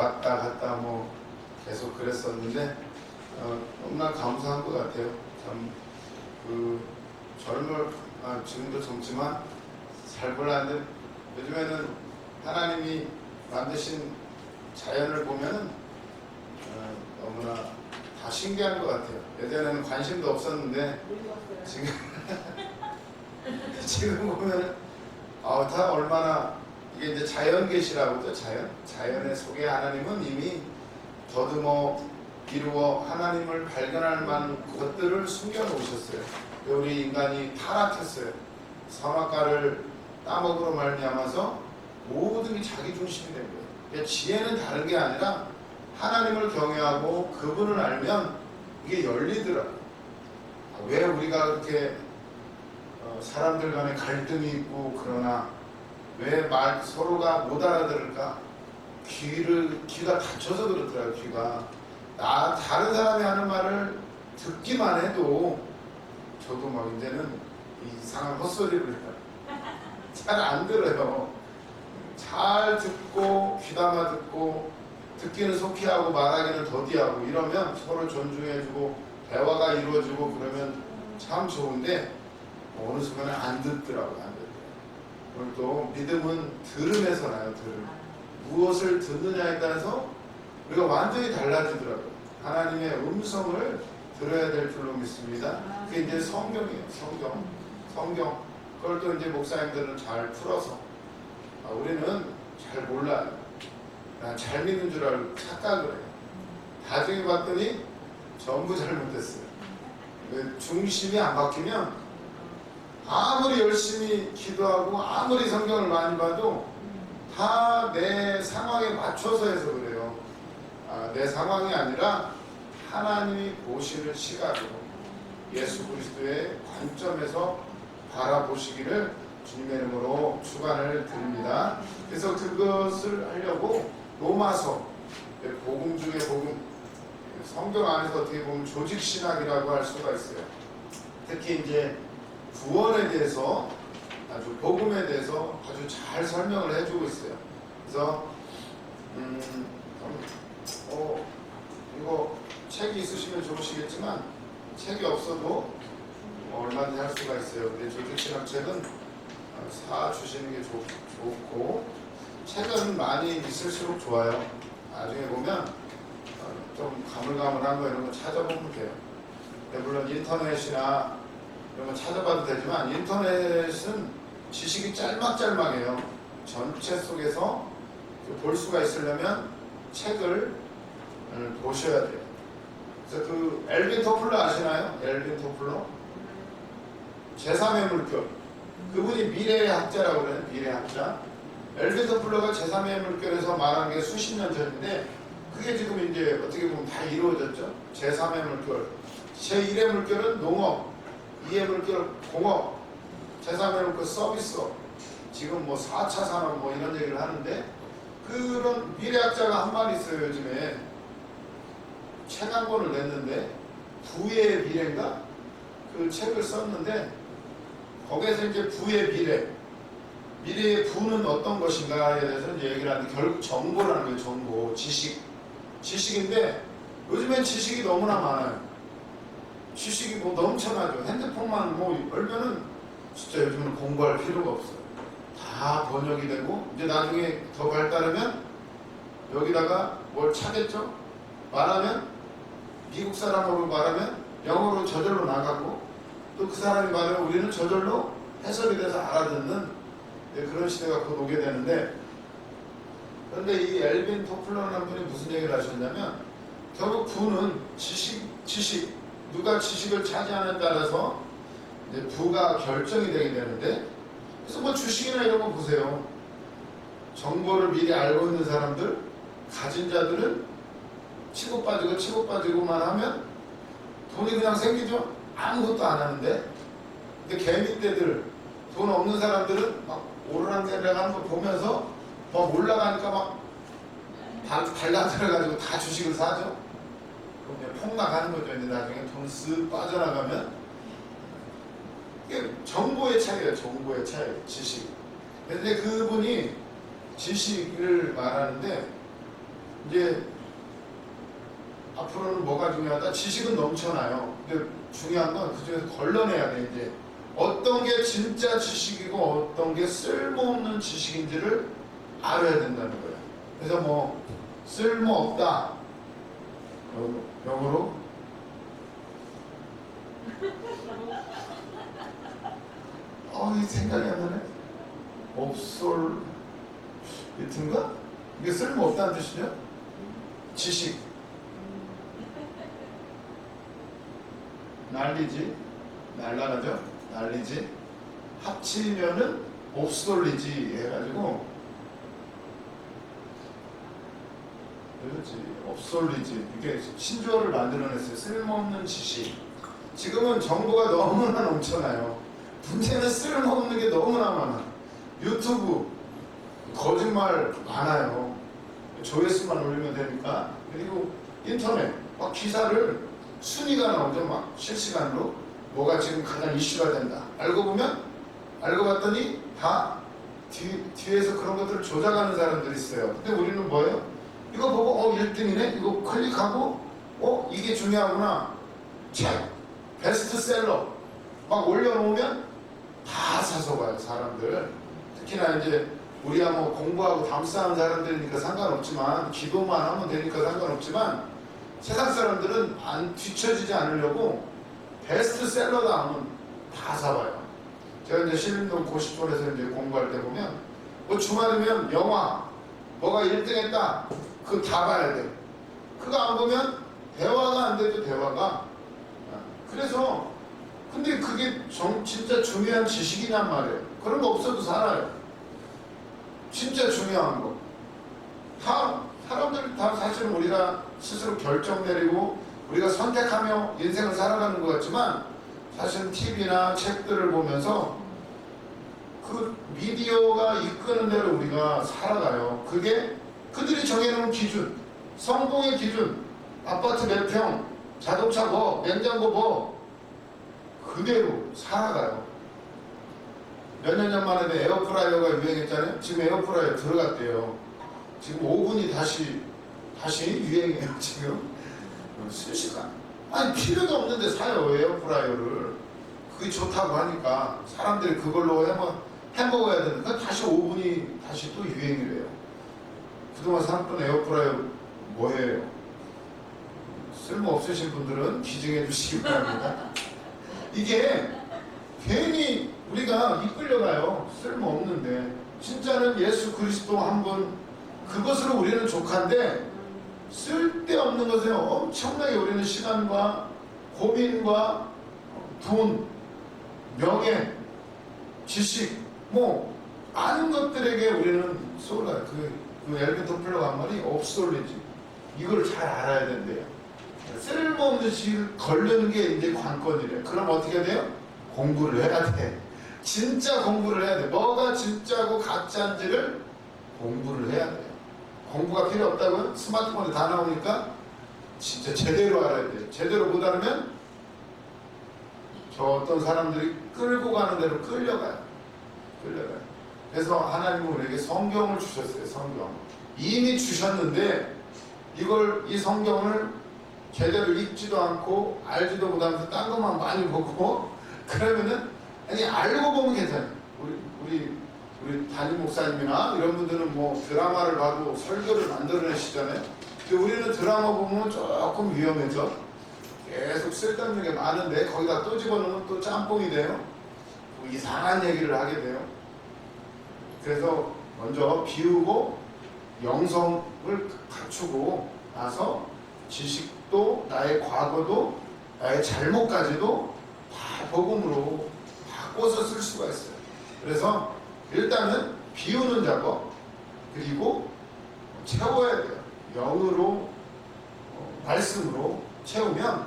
왔다 갔다 뭐 계속 그랬었는데 너무나 감사한 것 같아요. 참 지금도 젊지만 잘 몰랐는데 요즘에는 하나님이 만드신 자연을 보면은 너무나 다 신기한 것 같아요. 예전에는 관심도 없었는데 지금 보면은 다 얼마나 이게 이제 자연 계시라고죠. 자연의 속에 하나님은 이미 더듬어 이루어 하나님을 발견할 만한 것들을 숨겨 놓으셨어요. 우리 인간이 타락했어요. 선악과를 따먹으로 말미암아서 모든 게 자기 중심이 된 거예요. 그러니까 지혜는 다른 게 아니라 하나님을 경외하고 그분을 알면 이게 열리더라고요. 왜 우리가 그렇게 사람들 간에 갈등이 있고 그러나 왜 서로가 못 알아들을까? 귀가 닫혀서 그렇더라고요. 귀가 다른 사람이 하는 말을 듣기만 해도 저도 막 이제는 이상한 헛소리를 해요. 잘 안 들어요. 잘 듣고 귀담아 듣고 듣기는 속히 하고 말하기는 더디하고 이러면 서로 존중해주고 대화가 이루어지고 그러면 참 좋은데 어느 순간에 안 듣더라고요. 오늘 또 믿음은 들음에서 나요. 무엇을 듣느냐에 따라서 우리가 완전히 달라지더라고요. 하나님의 음성을 들어야 될 줄로 믿습니다. 그게 이제 성경이에요. 성경. 그걸 또 이제 목사님들은 잘 풀어서 우리는 잘 몰라요. 난 잘 믿는 줄 알고 착각을 해요. 나중에 봤더니 전부 잘못됐어요. 중심이 안 바뀌면 아무리 열심히 기도하고 아무리 성경을 많이 봐도 다 내 상황에 맞춰서 해서 그래요. 내 상황이 아니라 하나님이 보시는 시각으로 예수 그리스도의 관점에서 바라보시기를 주님의 이름으로 축원을 드립니다. 그래서 그것을 하려고 로마서, 복음 중에 복음, 성경 안에서 어떻게 보면 조직신학이라고 할 수가 있어요. 특히 이제 구원에 대해서 복음에 대해서 아주 잘 설명을 해주고 있어요. 그래서 이거 책이 있으시면 좋으시겠지만 책이 없어도 얼마든지 할 수가 있어요. 근데 조직신학 책은 사주시는 게 좋고 책은 많이 있을수록 좋아요. 나중에 보면 좀 가물가물한 거 이런 거 찾아보면 돼요. 물론 인터넷이나 이런 거 찾아봐도 되지만 인터넷은 지식이 짤막짤막해요. 전체 속에서 볼 수가 있으려면 책을 보셔야 돼요. 그래서 엘빈 토플러 아시나요? 엘빈 토플러? 제3의 물결. 그분이 미래의 학자라고 그래요. 미래의 학자. 엘빈 토플러가 제3의 물결에서 말한 게 수십 년 전인데 그게 지금 이제 어떻게 보면 다 이루어졌죠. 제3의 물결. 제1의 물결은 농업, 2의 물결 공업, 제3의 물결 서비스업. 지금 뭐 4차 산업 뭐 이런 얘기를 하는데 그런 미래학자가 한 말 있어요. 요즘에 책 한 권을 냈는데 부의 미래인가? 그 책을 썼는데 거기에서 이제 부의 미래의 부는 어떤 것인가에 대해서 이제 얘기를 하는데 결국 정보라는 거예요. 정보, 지식인데 요즘엔 지식이 너무나 많아요. 지식이 뭐 넘쳐나죠. 핸드폰만 뭐 열면은 진짜 요즘은 공부할 필요가 없어요. 다 번역이 되고 이제 나중에 더 발달하면 여기다가 뭘 차겠죠? 말하면 미국 사람으로 말하면 영어로 저절로 나가고 또 그 사람이 말하면 우리는 저절로 해석이 돼서 알아듣는 그런 시대가 곧 오게 되는데 그런데 이 엘빈 토플러라는 분이 무슨 얘기를 하셨냐면 결국 부는 지식 누가 지식을 차지하느냐에 따라서 이제 부가 결정이 되게 되는데 그래서 뭐 주식이나 이런 거 보세요. 정보를 미리 알고 있는 사람들, 가진 자들은 치고 빠지고만 하면 돈이 그냥 생기죠. 아무것도 안 하는데 근데 개미떼들 돈 없는 사람들은 막 오르락내리락 거 보면서 막 올라가니까 막 달라들어가지고 다 주식을 사죠. 그럼 그냥 폭락하는 거죠. 이제 나중에 돈 쓱 빠져나가면 이게 정보의 차이예요. 정보의 차이, 지식. 근데 그분이 지식을 말하는데 이제 앞으로는 뭐가 중요하다? 지식은 넘쳐나요. 근데 중요한 건 그중에서 걸러내야 돼. 이제 어떤 게 진짜 지식이고 어떤 게 쓸모없는 지식인지를 알아야 된다는 거예요. 그래서 뭐 쓸모없다, 영어로 이 생각이 안 나네. obsolete인가? 이게 쓸모없다는 뜻이죠? 지식, 난리지, 날라가죠? 난리지. 합치면은 obsolete 해가지고, 그렇지, obsolete. 이게 신조어를 만들어냈어요. 쓸모없는 지식. 지금은 정보가 너무나 넘쳐나요. 문제는 쓸모없는 게 너무나 많아. 유튜브 거짓말 많아요. 조회수만 올리면 되니까. 그리고 인터넷 막 기사를 순위가 나오죠. 막 실시간으로 뭐가 지금 가장 이슈가 된다. 알고 봤더니 다 뒤에서 그런 것들을 조작하는 사람들이 있어요. 근데 우리는 뭐예요? 이거 보고 1등이네? 이거 클릭하고 이게 중요하구나. 책 베스트셀러 막 올려놓으면 다 사서 봐요. 사람들. 특히나 이제 우리야 뭐 공부하고 담싸는 사람들이니까 상관없지만, 기도만 하면 되니까 상관없지만, 세상 사람들은 안 뒤처지지 않으려고 베스트셀러다 하면 다 사봐요. 제가 이제 신림동 고시촌에서 이제 공부할 때 보면 뭐 주말이면 영화 뭐가 1등했다 그거 다 봐야 돼. 그거 안 보면 대화가 안 되죠. 대화가. 그래서 근데 그게 진짜 중요한 지식이냔 말이에요. 그런 거 없어도 살아요. 진짜 중요한 거. 사람들 다 사실은 우리가 스스로 결정 내리고 우리가 선택하며 인생을 살아가는 것 같지만, 사실은 TV나 책들을 보면서 그 미디어가 이끄는 대로 우리가 살아가요. 그게 그들이 정해놓은 기준, 성공의 기준, 아파트 몇 평, 자동차 뭐, 냉장고 뭐, 그대로 살아가요. 몇 년 전만 해도 에어프라이어가 유행했잖아요. 지금 에어프라이어 들어갔대요. 지금 오븐이 다시 유행해요. 지금 순식간. 아니 필요도 없는데 사요 에어프라이어를. 그게 좋다고 하니까 사람들이 그걸로 해먹어야 되니까 다시 오븐이 다시 또 유행이래요. 그동안 살았던 에어프라이어 뭐예요? 쓸모없으신 분들은 기증해 주시기 바랍니다. 이게 괜히 우리가 이끌려가요. 쓸모없는데. 진짜는 예수 그리스도 한 분, 그것으로 우리는 족한데, 쓸데없는 것에 엄청나게 우리는 시간과 고민과 돈, 명예, 지식, 뭐 아는 것들에게 우리는 쏟아요. 그 엘빈 토플러가 한 말이 obsolete. 이걸 잘 알아야 된대요. 쓸모없는 지식을 걸르는 게 이제 관건이래. 그럼 어떻게 돼요? 공부를 해야 돼. 진짜 공부를 해야 돼. 뭐가 진짜고 가짜인지를 공부를 해야 돼요. 공부가 필요 없다고요? 스마트폰에 다 나오니까 진짜 제대로 알아야 돼요. 제대로 못 알으면 저 어떤 사람들이 끌고 가는 대로 끌려가요. 그래서 하나님은 우리에게 성경을 주셨어요. 성경. 이미 주셨는데 이 성경을 제대로 읽지도 않고 알지도 못하면서 딴 것만 많이 보고 그러면은 아니 알고 보면 괜찮아요. 우리 담임 목사님이나 이런 분들은 뭐 드라마를 봐도 설교를 만들어내시잖아요. 근데 우리는 드라마 보면 조금 위험해져. 계속 쓸데없는 게 많은데 거기다 또 집어넣으면 또 짬뽕이 돼요. 뭐 이상한 얘기를 하게 돼요. 그래서 먼저 비우고 영성을 갖추고 나서 지식도 나의 과거도 나의 잘못까지도 다 복음으로 바꿔서 쓸 수가 있어요. 그래서 일단은 비우는 작업, 그리고 채워야 돼요. 영으로 말씀으로 채우면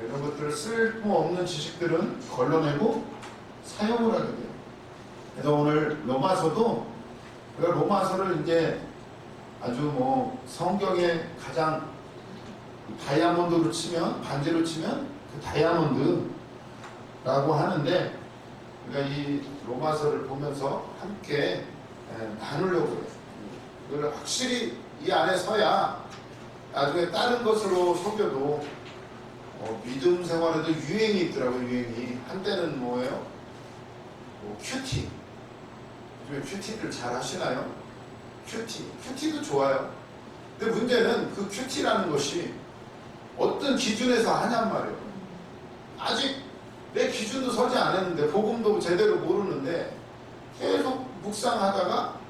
이런 것들을 쓸모없는 지식들은 걸러내고 사용을 하게 돼요. 그래서 오늘 로마서도 우리가 로마서를 이제 아주 뭐 성경의 가장 다이아몬드로 치면, 반지로 치면 그 다이아몬드라고 하는데, 우리가 이 로마서를 보면서 함께 나누려고 해요. 그걸 확실히 이 안에 서야 나중에 다른 것으로 속여도 믿음 생활에도 유행이 있더라고요. 유행이 한때는 뭐예요? 큐티. 요즘에 큐티를 잘 하시나요? 큐티도 좋아요. 근데 문제는 그 큐티라는 것이 어떤 기준에서 하냔 말이에요. 아직 내 기준도 설치 안 했는데 복음도 제대로 모르는데 계속 묵상하다가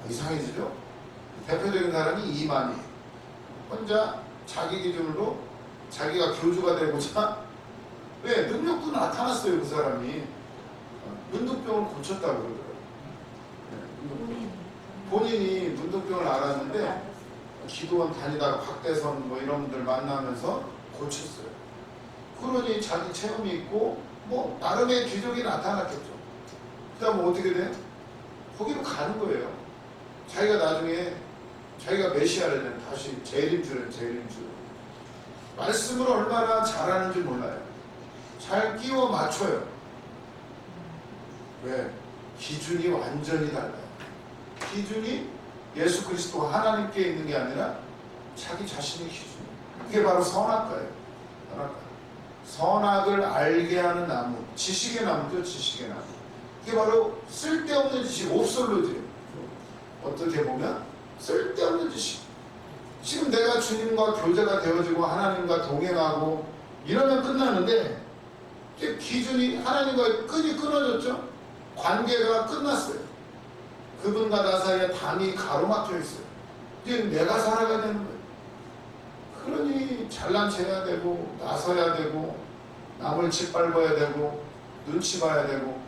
이상해지죠. 대표적인 사람이 이만희. 혼자 자기 기준으로 자기가 교주가 되고자 왜 능력도 나타났어요. 그 사람이 문둥병을 고쳤다고 그러더라고요. 본인이 문둥병을 알았는데 기도원 다니다가 박대선 뭐 이런 분들 만나면서 고쳤어요. 그러니 자기 체험이 있고 뭐 나름의 기적이 나타났겠죠. 그 다음에 어떻게 돼요? 거기로 가는 거예요. 자기가 나중에 자기가 메시아를 되는 다시 재림주는 재림주. 말씀을 얼마나 잘하는지 몰라요. 잘 끼워 맞춰요. 왜? 기준이 완전히 달라요. 기준이 예수 그리스도 하나님께 있는 게 아니라 자기 자신의 기준. 그게 바로 선악과예요. 선악과. 선악을 알게 하는 나무, 지식의 나무죠. 지식의 나무. 그게 바로 쓸데없는 지식, 옵솔루트예요. 어떻게 보면 쓸데없는 지식. 지금 내가 주님과 교제가 되어지고 하나님과 동행하고 이러면 끝나는데 이제 기준이 하나님과의 끈이 끊어졌죠. 관계가 끝났어요. 그분과 나 사이에 담이 가로막혀 있어요. 이제 내가 살아가야 되는 거예요. 그러니 잘난 체해야 되고 나서야 되고 남을 짓밟아야 되고 눈치 봐야 되고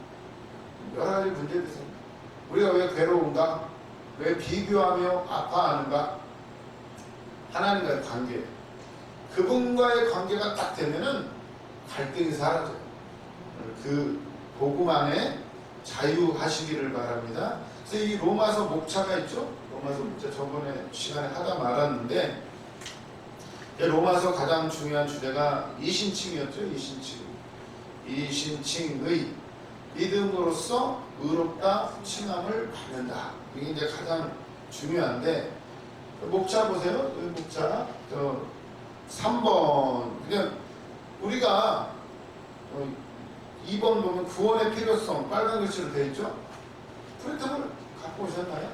여러 가지 문제들이 생깁니다. 우리가 왜 괴로운가? 왜 비교하며 아파하는가? 하나님과의 관계. 그분과의 관계가 딱 되면은 갈등이 사라져요. 그 복음 안에 자유하시기를 바랍니다. 그래서 이 로마서 목차가 있죠? 로마서 목차 저번에 시간에 하다 말았는데 로마서 가장 중요한 주제가 이신칭이었죠. 이신칭의 믿음으로써 의롭다 칭함을 받는다. 이게 이제 가장 중요한데 목차 보세요. 목차 3번 그냥 우리가 2번 보면 구원의 필요성 빨간 글씨로 되어 있죠. 프린터를 갖고 오셨나요?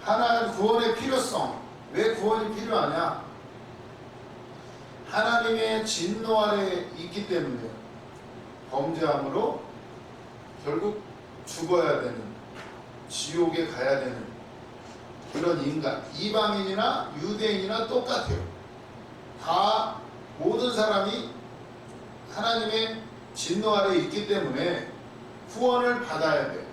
하나는 구원의 필요성. 왜 구원이 필요하냐? 하나님의 진노 아래 있기 때문에 범죄함으로 결국 죽어야 되는, 지옥에 가야 되는 그런 인간, 이방인이나 유대인이나 똑같아요. 다 모든 사람이 하나님의 진노 아래 있기 때문에 구원을 받아야 돼요.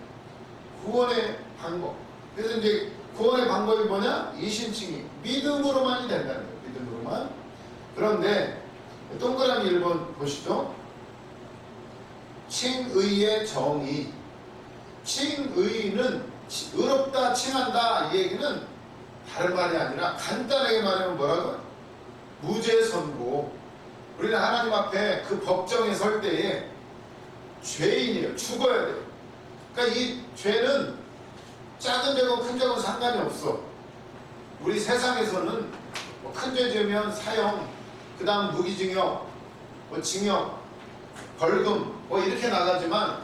구원의 방법. 그래서 이제 구원의 방법이 뭐냐? 이신칭이 믿음으로만이 된다는 거예요. 믿음으로만. 그런데 동그라미 1번 보시죠. 칭의의 정의. 칭의는 의롭다 칭한다 이 얘기는 다른 말이 아니라 간단하게 말하면 뭐라고? 무죄 선고. 우리는 하나님 앞에 그 법정에 설 때에 죄인이에요. 죽어야 돼요. 그러니까 이 죄는 작은 죄고 큰 죄고 상관이 없어. 우리 세상에서는 뭐 큰 죄 지으면 사형, 그 다음 무기징역, 뭐 징역, 벌금 뭐 이렇게 나가지만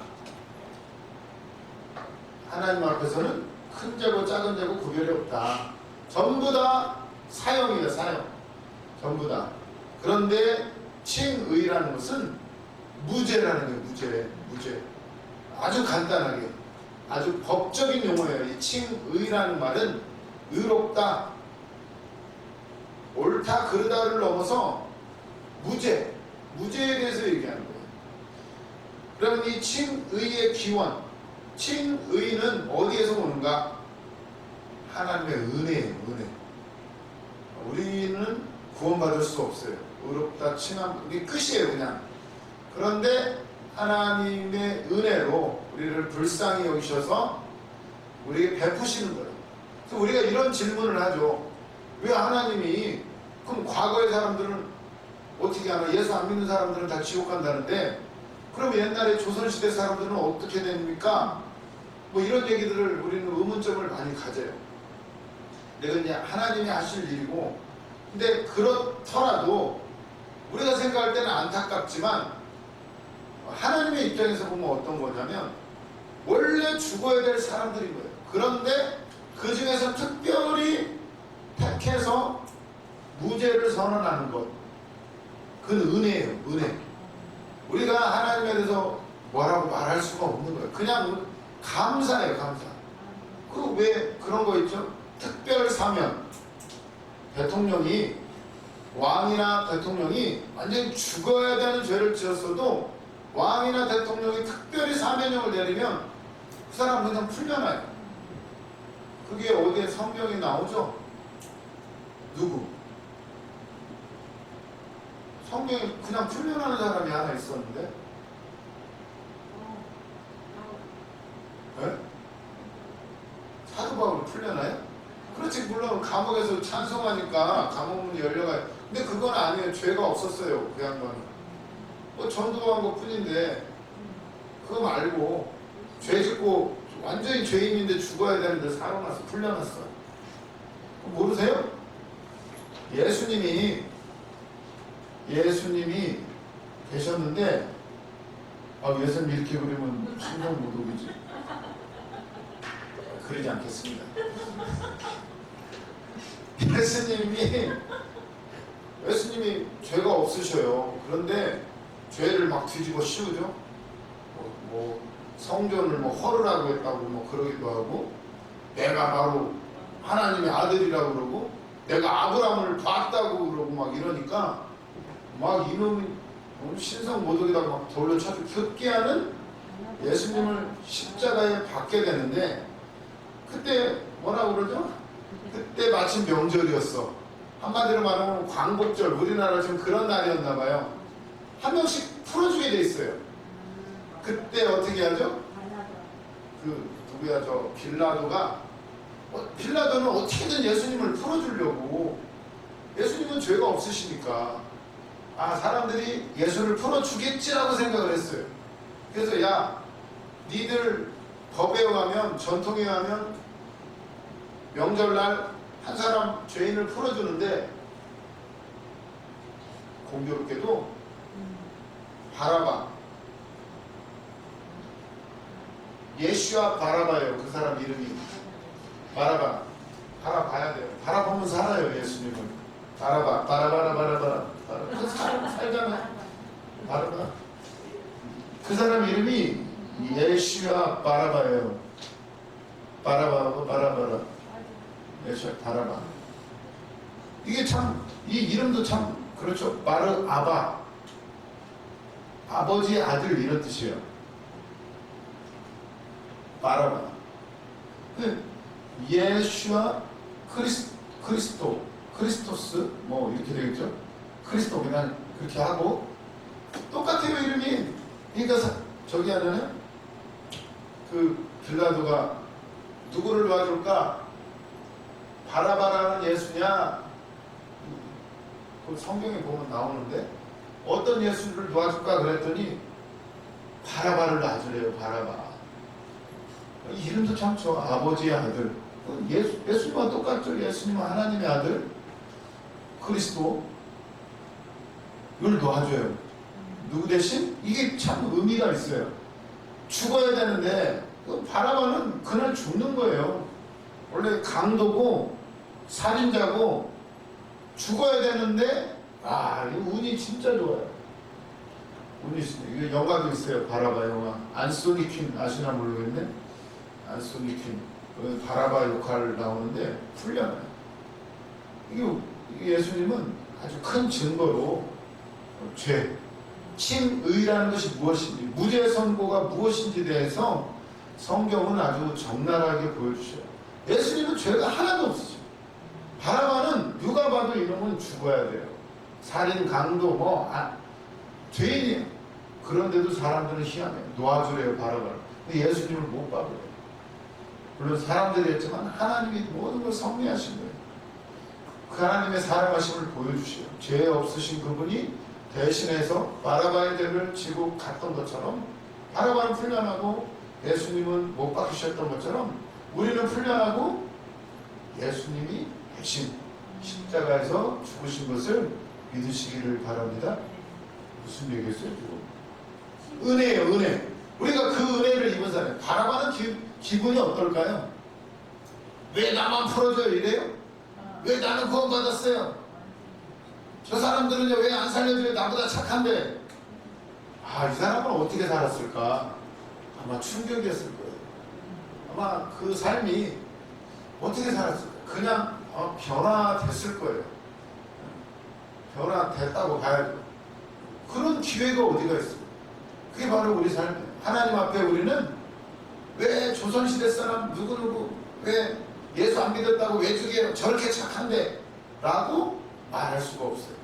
하나님 앞에서는 큰 죄고 작은 죄고 구별이 없다. 전부 다 사형이에요. 사형. 전부 다. 그런데 칭의라는 것은 무죄라는 거예요. 무죄. 아주 간단하게 아주 법적인 용어예요. 이 칭의라는 말은 의롭다, 옳다, 그르다를 넘어서 무죄에 대해서 얘기하는 거예요. 그러면 이 칭의의 기원, 칭의는 어디에서 오는가? 하나님의 은혜예요. 은혜. 우리는 구원받을 수 없어요. 의롭다 칭함, 이게 끝이에요. 그냥. 그런데 하나님의 은혜로 우리를 불쌍히 여기셔서 우리에게 베푸시는 거예요. 그래서 우리가 이런 질문을 하죠. 왜 하나님이, 그럼 과거의 사람들은 어떻게 하나? 예수 안 믿는 사람들은 다 지옥 간다는데 그럼 옛날에 조선시대 사람들은 어떻게 됩니까? 뭐 이런 얘기들을 우리는 의문점을 많이 가져요. 내가 이제 하나님이 하실 일이고, 근데 그렇더라도 우리가 생각할 때는 안타깝지만 하나님의 입장에서 보면 어떤 거냐면 원래 죽어야 될 사람들인 거예요. 그런데 그 중에서 특별히 택해서 무죄를 선언하는 것, 그건 은혜예요. 은혜. 우리가 하나님에 대해서 뭐라고 말할 수가 없는 거예요. 그냥 감사해요. 감사. 그 왜 그런 거 있죠? 특별 사면. 대통령이, 왕이나 대통령이 완전히 죽어야 되는 죄를 지었어도 왕이나 대통령이 특별히 사면형을 내리면 그 사람 그냥 풀려나요. 그게 어디에 성경에 나오죠? 누구? 성경에 그냥 풀려나는 사람이 하나 있었는데, 네? 사도 바울이 풀려나요? 그렇지, 물론 감옥에서 찬송하니까 감옥문이 열려가요. 근데 그건 아니에요. 죄가 없었어요. 그 양반은 뭐 전도한 것 뿐인데, 그거 말고 죄 짓고 완전히 죄인인데 죽어야 되는데 살아나서 풀려났어요. 모르세요? 예수님이 계셨는데, 예수님 이렇게 그리면 심령 모독이지. 그러지 않겠습니다. 예수님이 죄가 없으셔요. 그런데 죄를 막 뒤집어 씌우죠. 성전을 허르라고 했다고 그러기도 하고, 내가 바로 하나님의 아들이라고 그러고, 내가 아브라함을 봤다고 그러고 막 이러니까 막 이놈이 신성 모독이라고 막 돌려쳐서 격기하는 예수님을 십자가에 박게 되는데, 그때 뭐라고 그러죠? 그때 마침 명절이었어. 한마디로 말하면 광복절, 우리나라 지금 그런 날이었나 봐요. 한 명씩 풀어주게 돼 있어요. 그때 어떻게 하죠? 누구야, 빌라도는 어떻게든 예수님을 풀어주려고. 예수님은 죄가 없으시니까 사람들이 예수를 풀어주겠지라고 생각을 했어요. 그래서 야, 니들 법에 의하면, 전통에 의하면 명절날 한 사람 죄인을 풀어주는데, 공교롭게도 바라바, 예슈아 바라바예요. 그 사람 이름이 바라바. 바라봐야 돼요. 바라보면 살아요. 예수님은 바라바라 그 사람 살잖아요. 바라바. 그 사람 이름이 예슈아 바라바예요. 바라바하고 바라바라. 예슈아 바라바. 이게 참, 이 이름도 참 그렇죠. 바르아바, 아버지 아들, 이런 뜻이에요. 바라바. 예슈아 크리스토스 이렇게 되겠죠. 크리스토, 그냥 그렇게 하고 똑같아요. 이름이. 그러니까 저기 하면은 빌라도가 누구를 도와줄까? 바라바라는 예수냐? 그 성경에 보면 나오는데, 어떤 예수를 도와줄까 그랬더니 바라바를 놔주래요. 바라바. 이름도 참 좋아. 아버지의 아들. 예수님과 똑같죠. 예수님은 하나님의 아들, 그리스도. 이걸 놔줘요. 누구 대신? 이게 참 의미가 있어요. 죽어야 되는데 바라바는 그날 죽는 거예요. 원래 강도고 살인자고 죽어야 되는데, 이 운이 진짜 좋아요. 운이 있어요. 이게 영화도 있어요. 바라바 영화. 안소니 퀸 아시나 모르겠네. 안소니 퀸 바라바 역할 나오는데 풀려나요. 이게 예수님은 아주 큰 증거로 죄, 칭의라는 것이 무엇인지, 무죄 선고가 무엇인지 대해서 성경은 아주 적나라하게 보여주셔요. 예수님은 죄가 하나도 없으죠. 바라바는 누가 봐도 이놈은 죽어야 돼요. 살인, 강도, 죄인이에요. 그런데도 사람들은 희한해요. 놓아주래요, 바라바를. 근데 예수님을 못 봐버려요. 물론 사람들이 했지만 하나님이 모든 걸 섭리하신 거예요. 그 하나님의 사랑하심을 보여주시요. 죄 없으신 그분이 대신해서 바라바의 죄를 지고 갔던 것처럼, 바라바는 풀려나고 예수님은 못 박히셨던 것처럼 우리는 풀려나고 예수님이 대신 십자가에서 죽으신 것을 믿으시기를 바랍니다. 무슨 얘기겠어요? 은혜예요, 은혜. 우리가 그 은혜를 입은 사람, 바라보는 기분이 어떨까요? 왜 나만 풀어줘요? 이래요? 왜 나는 구원받았어요? 저 사람들은 왜 안 살려줘요? 나보다 착한데. 이 사람은 어떻게 살았을까? 아마 충격이었을 거예요. 아마 그 삶이 어떻게 살았을까? 그냥 변화됐을 거예요. 변화됐다고 봐야죠. 그런 기회가 어디가 있어요? 그게 바로 우리 삶이에요. 하나님 앞에 우리는 왜 조선시대 사람 누구누구 왜 예수 안 믿었다고 왜 저게 저렇게 착한데 라고 말할 수가 없어요.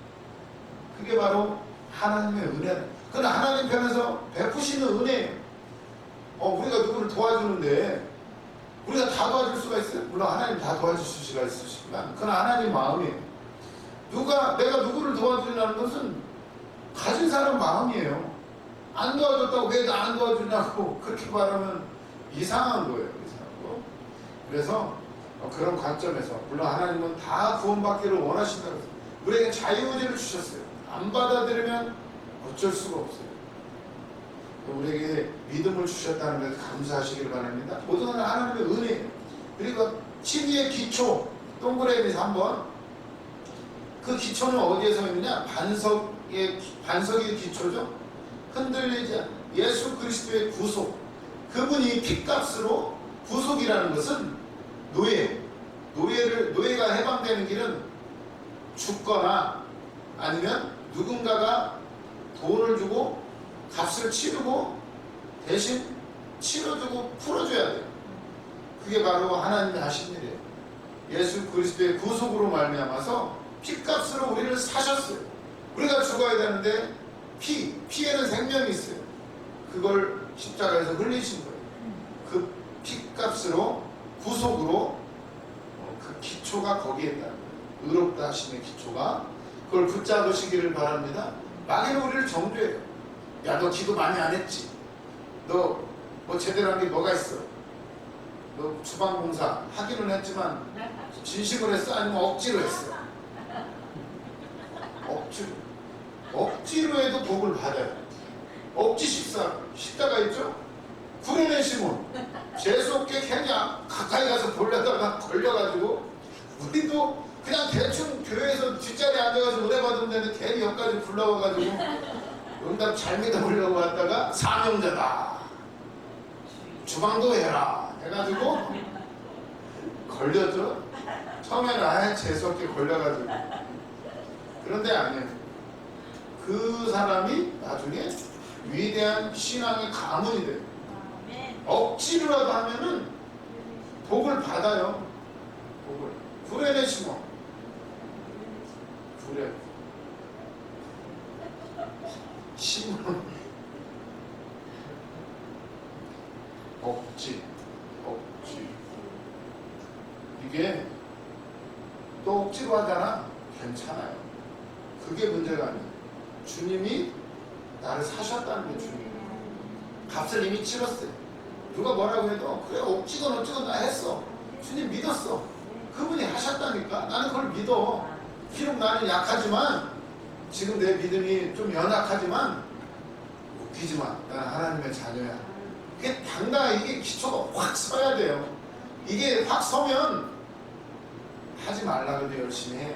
그게 바로 하나님의 은혜예요. 그건 하나님 편에서 베푸시는 은혜예요. 우리가 누구를 도와주는데 우리가 다 도와줄 수가 있어요? 물론 하나님 다 도와줄 수가 있으시지만 그건 하나님 마음이에요. 내가 누구를 도와주냐는 것은 가진 사람 마음이에요. 안 도와줬다고 왜 나 안 도와주냐고 그렇게 말하면 이상한 거예요. 이상한 거. 그래서 그런 관점에서 물론 하나님은 다 구원받기를 원하신다고 해서 우리에게 자유의지를 주셨어요. 안 받아들이면 어쩔 수가 없어요. 우리에게 믿음을 주셨다는 것에 감사하시길 바랍니다. 모든 건 하나님의 은혜예요. 그리고 치유의 기초 동그라미에서 한번 그 기초는 어디에서 있느냐? 반석의 기초죠. 흔들리지 않는 예수 그리스도의 구속. 그분이 핏값으로 구속이라는 것은 노예가 해방되는 길은 죽거나 아니면 누군가가 돈을 주고 값을 치르고 대신 치러주고 풀어줘야 돼요. 그게 바로 하나님이 하신 일이에요. 예수 그리스도의 구속으로 말미암아서 핏값으로 우리를 사셨어요. 우리가 죽어야 되는데 피에는 생명이 있어요. 그걸 십자가에서 흘리신 거예요. 그 핏값으로 구속으로 그 기초가 거기에 있다는 거예요. 의롭다 하심의 기초가 그걸 붙잡으시기를 바랍니다. 마귀는 우리를 정죄해요. 야, 너 기도 많이 안 했지? 너 뭐 제대로 한 게 뭐가 있어? 너 주방공사 하기는 했지만 진심으로 했어? 아니면 억지로 했어? 억지로 해도 복을 받아요. 억지 십자가 있죠? 구레네 시몬 재수없게 그냥 가까이 가서 보려다가 걸려가지고 우리도 그냥 대충 교회에서 뒷자리에 앉아가서 은혜 받으면 되는데 괜히 여기까지 불러와가지고 응답 잘 믿어보려고 왔다가 사명자다 주방도 해라 해가지고 걸렸죠. 처음에는 재수없게 걸려가지고. 그런데 아니에요. 그 사람이 나중에 위대한 신앙의 가문이 돼요. 억지로라도 하면은 복을 받아요. 복을. 구레네 시몬. 시몬. 억지. 이게 또 억지로 하잖아. 괜찮아요. 그게 문제가 아니에요. 주님이 나를 사셨다는 게 주님. 값을 이미 치렀어요. 누가 뭐라고 해도 그래 억지건 나 했어. 주님 믿었어. 그분이 하셨다니까. 나는 그걸 믿어. 비록 나는 약하지만 지금 내 믿음이 좀 연약하지만 웃기지 마. 나는 하나님의 자녀야. 그게 당당하게 이게 기초가 확 서야 돼요. 이게 확 서면 하지 말라고 해도 열심히 해요.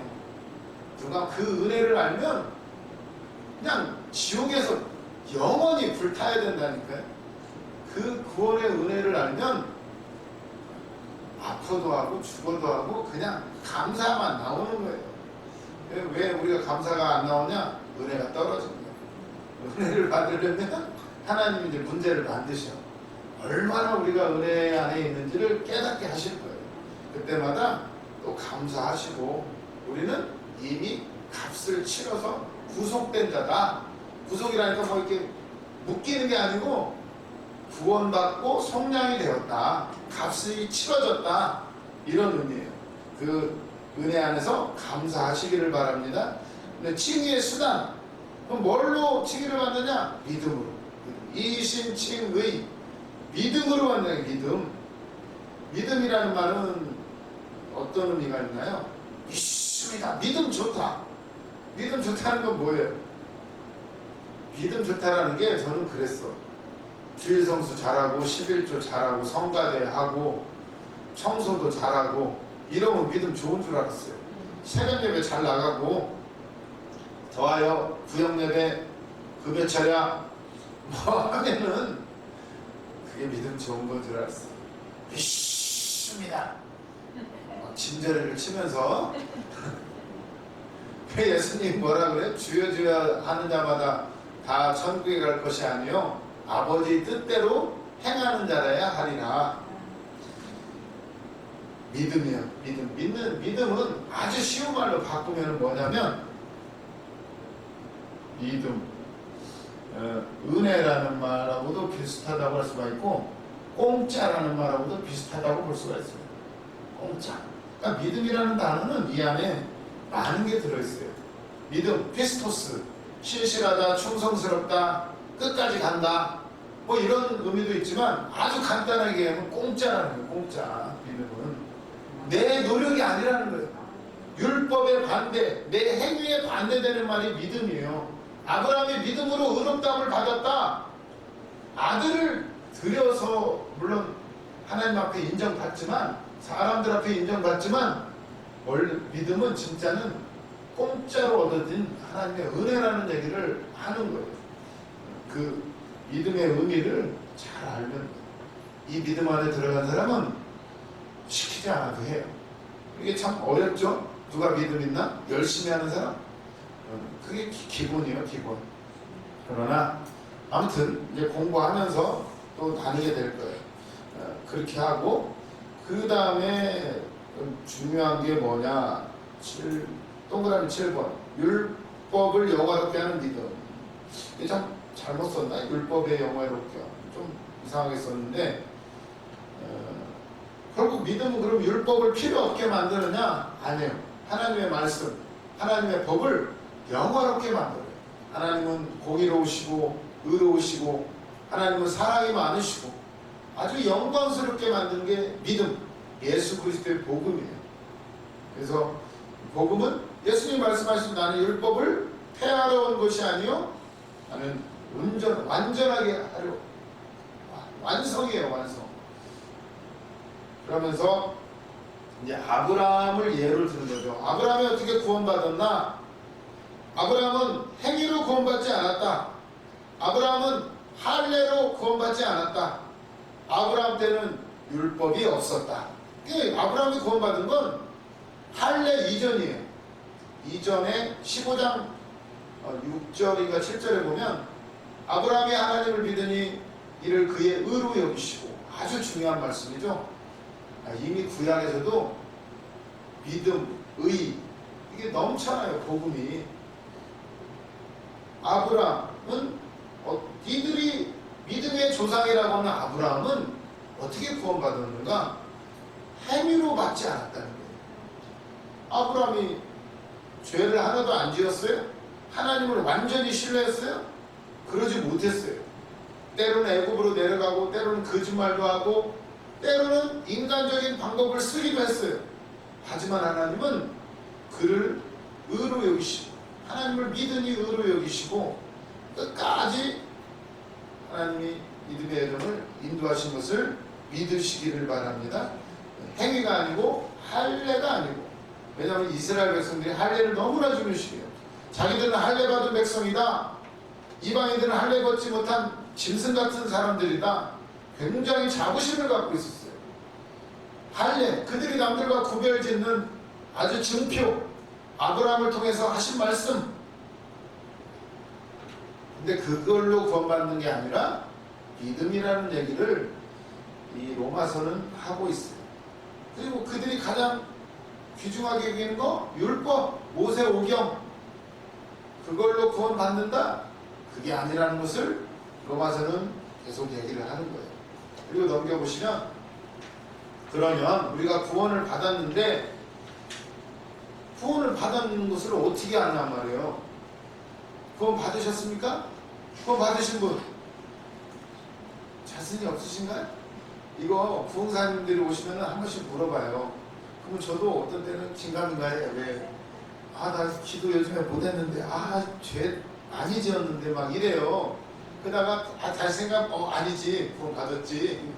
누가 그 은혜를 알면 그냥 지옥에서 영원히 불타야 된다니까요. 그 구원의 은혜를 알면 아파도 하고 죽어도 하고 그냥 감사만 나오는 거예요. 왜 우리가 감사가 안 나오냐? 은혜가 떨어진 거예요. 은혜를 받으려면 하나님이 이제 문제를 만드셔. 얼마나 우리가 은혜 안에 있는지를 깨닫게 하실 거예요. 그때마다 또 감사하시고 우리는 이미 값을 치러서 구속된 자다. 구속이라니까 뭐 이렇게 묶이는 게 아니고 구원받고 속량이 되었다. 값이 치러졌다. 이런 의미예요. 그 은혜 안에서 감사하시기를 바랍니다. 근데 칭의의 수단. 그럼 뭘로 칭의를 받느냐? 믿음으로. 이신칭의. 믿음으로 받는 믿음. 믿음이라는 말은 어떤 의미가 있나요? 믿습니다. 믿음 좋다. 믿음 좋다는 건 뭐예요? 믿음 좋다라는 게 저는 그랬어. 주일성수 잘하고 11조 잘하고 성가대 하고 청소도 잘하고 이러면 믿음 좋은 줄 알았어요. 새벽 예배 잘 나가고 더하여 구역 예배 급여 차려 뭐 하면은 그게 믿음 좋은 건 줄 알았어요. 믿습니다. 진저리를 치면서 그 예수님 뭐라 그래? 주여 주여 하는 자마다 다 천국에 갈 것이 아니요 아버지 뜻대로 행하는 자라야 하리라. 믿음이요. 믿음은 아주 쉬운 말로 바꾸면 뭐냐면 믿음, 은혜라는 말하고도 비슷하다고 할 수가 있고 공짜라는 말하고도 비슷하다고 볼 수가 있어요. 공짜. 그러니까 믿음이라는 단어는 이 안에 많은 게 들어있어요. 믿음, 피스토스, 신실하다, 충성스럽다, 끝까지 간다, 뭐 이런 의미도 있지만 아주 간단하게 얘기하면 공짜라는 거예요. 공짜. 믿음은 내 노력이 아니라는 거예요. 율법에 반대, 내 행위에 반대되는 말이 믿음이에요. 아브라함이 믿음으로 의롭다함을 받았다. 아들을 들여서 물론 하나님 앞에 인정받지만, 사람들 앞에 인정받지만, 원래 믿음은 진짜는 공짜로 얻어진 하나님의 은혜라는 얘기를 하는 거예요. 그 믿음의 의미를 잘 알면 이 믿음 안에 들어간 사람은 시키지 않아도 해요. 이게 참 어렵죠? 누가 믿음 있나? 열심히 하는 사람? 그게 기본이에요, 기본. 그러나 아무튼 이제 공부하면서 또 다니게 될 거예요. 그렇게 하고 그 다음에 중요한 게 뭐냐? 동그라미 7번. 율법을 영화롭게 하는 믿음. 이게 참 잘못 썼나? 율법의 영화롭게 좀 이상하게 썼는데 결국 믿음은 그럼 율법을 필요 없게 만드느냐? 아니에요. 하나님의 말씀, 하나님의 법을 영화롭게 만들어요. 하나님은 공의로우시고 의로우시고 하나님은 사랑이 많으시고 아주 영광스럽게 만든 게 믿음, 예수 그리스도의 복음이에요. 그래서 복음은 예수님 말씀하신 나는 율법을 폐하러 온 것이 아니요 나는 완전하게 하려 완성이에요. 완성. 그러면서 이제 아브라함을 예를 드는 거죠. 아브라함이 어떻게 구원받았나? 아브라함은 행위로 구원받지 않았다. 아브라함은 할례로 구원받지 않았다. 아브라함 때는 율법이 없었다. 아브라함이 구원받은 건 할례 이전이에요. 이전에 15장 6절인가 7절에 보면 아브라함이 하나님을 믿으니 이를 그의 의로 여기시고, 아주 중요한 말씀이죠. 이미 구약에서도 믿음, 의 이게 넘쳐나요. 복음이. 아브라함은 이들이 믿음의 조상이라고 하는 아브라함은 어떻게 구원받았는가? 행위로 받지 않았다는 거예요. 아브라함이 죄를 하나도 안 지었어요? 하나님을 완전히 신뢰했어요? 그러지 못했어요. 때로는 애굽으로 내려가고 때로는 거짓말도 하고 때로는 인간적인 방법을 쓰기도 했어요. 하지만 하나님은 그를 의로 여기시고 하나님을 믿으니 의로 여기시고 끝까지 하나님이 믿음의 여정을 인도하신 것을 믿으시기를 바랍니다. 행위가 아니고 할례가 아니고, 왜냐하면 이스라엘 백성들이 할례를 너무나 중요시해요. 자기들은 할례 받은 백성이다, 이방인들은 할례 받지 못한 짐승 같은 사람들이다, 굉장히 자부심을 갖고 있었어요. 할례, 그들이 남들과 구별 짓는 아주 증표, 아브라함을 통해서 하신 말씀. 근데 그걸로 구원받는 게 아니라 믿음이라는 얘기를 이 로마서는 하고 있어요. 그리고 그들이 가장 귀중하게 여기는 거 율법, 모세 오경, 그걸로 구원받는다? 그게 아니라는 것을 로마서는 계속 얘기를 하는 거예요. 그리고 넘겨보시면, 그러면 우리가 구원을 받았는데 구원을 받았는 것을 어떻게 아냔 말이에요. 구원 받으셨습니까? 구원 받으신 분 자신이 없으신가요? 이거 부흥사님들이 오시면 한 번씩 물어봐요. 그럼 저도 어떤 때는 긴가민가해요. 왜? 나 기도 요즘에 못했는데, 죄 많이 지었는데 막 이래요. 그러다가 다시 생각, 아니지, 구원 받았지.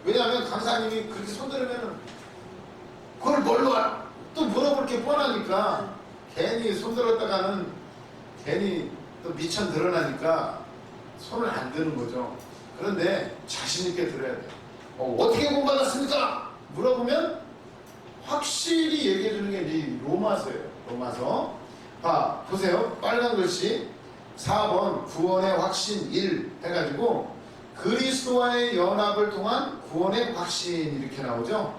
왜냐하면 강사님이 그렇게 손들으면은 그걸 뭘로 또 물어볼 게 뻔하니까 괜히 손들었다가는 괜히 또 미천 드러나니까 손을 안 드는 거죠. 그런데 자신 있게 들어야 돼요. 어떻게 구원받았습니까? 물어보면 확실히 얘기해 주는 게 이 로마서예요. 로마서. 보세요. 빨간 글씨 4번 구원의 확신 1 해가지고 그리스도와의 연합을 통한 구원의 확신 이렇게 나오죠.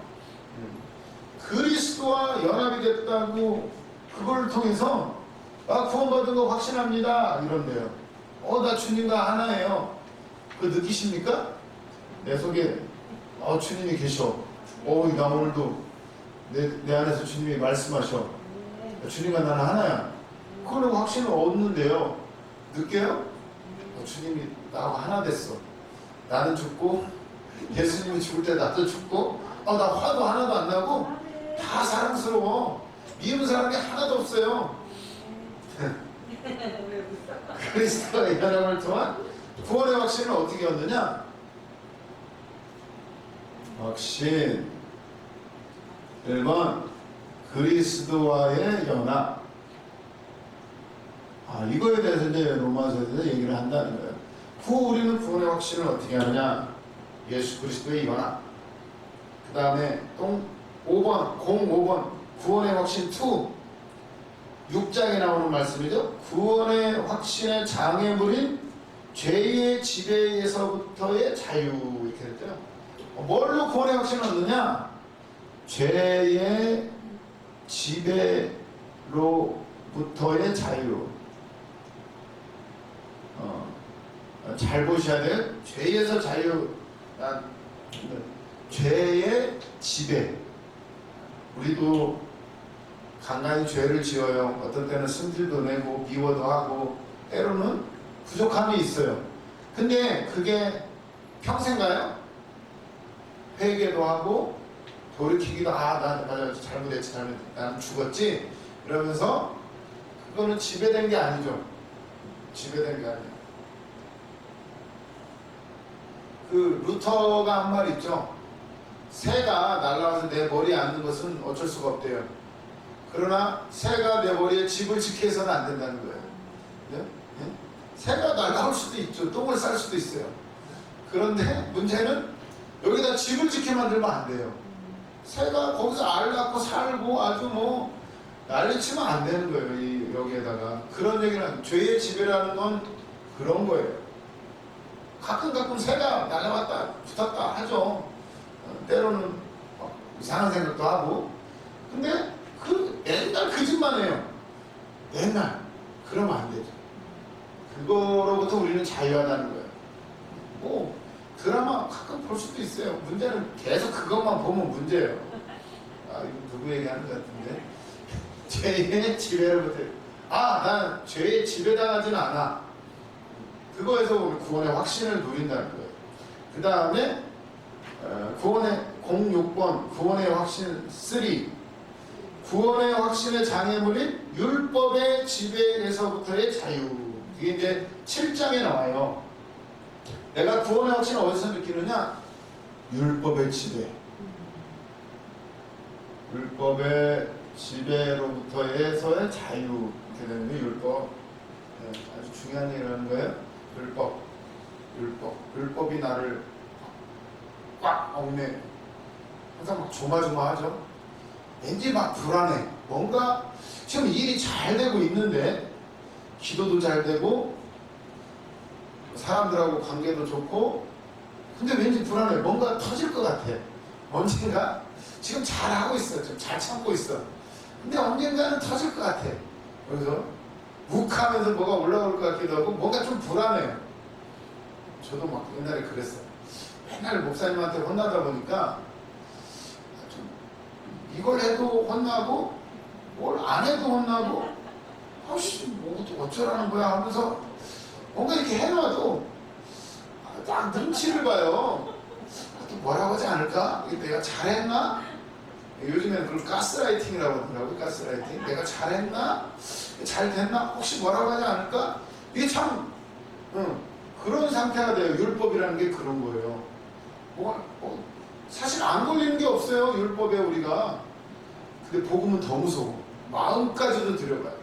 그리스도와 연합이 됐다고 그걸 통해서 구원받은 거 확신합니다 이런데요. 나 주님과 하나예요. 그거 느끼십니까? 내 속에 주님이 계셔. 나 오늘도 내 안에서 주님이 말씀하셔. 주님과 나는 하나야. 그걸 확신을 얻는데요. 느껴요? 주님이 나하고 하나 됐어. 나는 죽고 예수님이 죽을 때 나도 죽고 나 화도 하나도 안 나고 다 사랑스러워. 미운 사람이 하나도 없어요. 그리스도의 연합을 통한 구원의 확신을 어떻게 얻느냐? 확신 1번 그리스도와의 연합. 이거에 대해서 이제 로마서에서 얘기를 한다는 거예요. 우리는 구원의 확신을 어떻게 하느냐? 예수 그리스도의 연합. 그 다음에 05번 구원의 확신 2 6장에 나오는 말씀이죠. 구원의 확신의 장애물인 죄의 지배에서부터의 자유 이렇게 했죠. 뭘로 구원의 확신을 얻느냐? 죄의 지배로부터의 자유. 잘 보셔야 돼요. 죄에서 자유. 죄의 지배. 우리도 간간히 죄를 지어요. 어떤 때는 승질도 내고 미워도 하고 때로는 부족함이 있어요. 근데 그게 평생 가요? 회개도 하고 돌이키기도 나 맞아 잘못했지 나는 죽었지 이러면서 그거는 지배된 게 아니죠. 지배된 게 아니에요. 그 루터가 한 말 있죠. 새가 날아와서 내 머리에 앉는 것은 어쩔 수가 없대요. 그러나 새가 내 머리에 집을 짓게 해서는 안 된다는 거예요. 네? 새가 날아올 수도 있죠. 똥을 쌀 수도 있어요. 그런데 문제는 여기다 집을 짓게 만들면 안 돼요. 새가 거기서 알 낳고 살고 아주 난리치면 안 되는 거예요. 여기에다가. 그런 얘기는 죄의 지배라는 건 그런 거예요. 가끔 새가 날아왔다 붙었다 하죠. 때로는 이상한 생각도 하고. 근데 맨날 그 짓만 해요. 맨날. 그러면 안 되죠. 그거로부터 우리는 자유하다는 거예요. 드라마 가끔 볼 수도 있어요. 문제는 계속 그것만 보면 문제예요. 이거 누구 얘기하는 것 같은데. 죄의 지배로부터. 난 죄의 지배당하지는 않아. 그거에서 구원의 확신을 누린다는 거예요. 그 다음에 구원의 06번 구원의 확신 3 구원의 확신의 장애물인 율법의 지배에서부터의 자유. 이게 이제 7장에 나와요. 내가 구원의 확신을 어디서 느끼느냐? 율법의 지배. 율법의 지배로부터에서의 자유. 이렇게 되는 게 율법. 아주 중요한 얘기라는 거예요. 율법이 나를 꽉 얽매. 항상 막 조마조마하죠. 왠지 막 불안해. 뭔가 지금 일이 잘 되고 있는데 기도도 잘 되고 사람들하고 관계도 좋고 근데 왠지 불안해. 뭔가 터질 것 같아. 언젠가 지금 잘하고 있어. 지금 잘 참고 있어. 근데 언젠가는 터질 것 같아. 그래서 욱하면서 뭐가 올라올 것 같기도 하고 뭔가 좀 불안해요. 저도 막 옛날에 그랬어요. 맨날 목사님한테 혼나다 보니까 좀 이걸 해도 혼나고 뭘 안 해도 혼나고 뭐 어쩌라는 거야 하면서 뭔가 이렇게 해놔도 딱 눈치를 봐요. 또 뭐라고 하지 않을까? 내가 잘했나? 요즘에는 그걸 가스라이팅이라고 하더라고요. 가스라이팅. 내가 잘했나? 잘 됐나? 혹시 뭐라고 하지 않을까? 이게 참 그런 상태가 돼요. 율법이라는 게 그런 거예요. 사실 안 걸리는 게 없어요. 율법에 우리가. 근데 복음은 더 무서워. 마음까지도 들여가요.